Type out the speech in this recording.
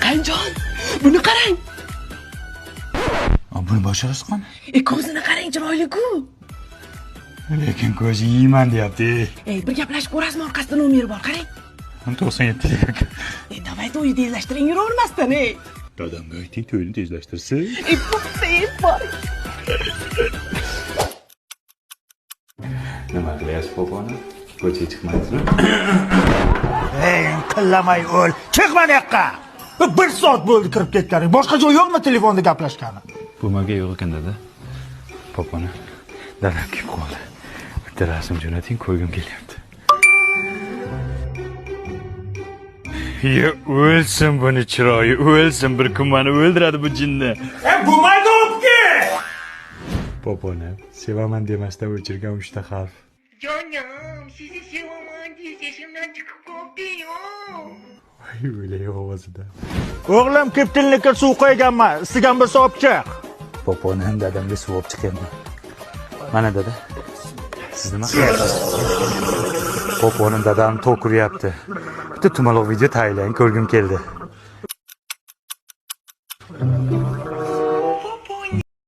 Akangjon, buni qarang. Buni boshqarasi qani? Ko'zini qarang, chiroyli-ku. Lekin ko'zi yeyman deyapti. Bir gaplashib ko'rasizmi, orqasida nomeri bor, qarang. 97. Davay to'yni tezlashtiring, yuravermasdan, Dadamga ayting, to'yni tezlashtirsin. Bor. Nima qilyapsiz, poponi? Ko'chaga chiqmaysizmi? Qillamay o'l. Chiqma bu yoqqa. 1 soat bo'ldi kirib ketganing. Boshqa joy yo'qmi telefonda gaplashgani? Bumaga yo'q ekan dada. Poponi, dadam kelib qoldi. Bitta rasm jo'nating, ko'rgim kelyapti. Ya o'lsin buni chiroyi, o'lsin, bir kun meni o'ldiradi bu jinni. Bumaydi o'pki. Poponi, sevaman demasdan o'chirgan 3 ta harf. Canım, sizi sevaman diye sesimden çıkıp koptu. Voy, o'lay ovozida. O'g'lim keptillikka suv qo'yganman. Issigan bo'lsa olib chiq. Poponi ham dadamga suv olib chiqyapman. Mana dada. Siz nima qilyapsiz? Poponim dadam to'q uryapti. Bitta tumaloq video tayyorlang, ko'rgim keldi.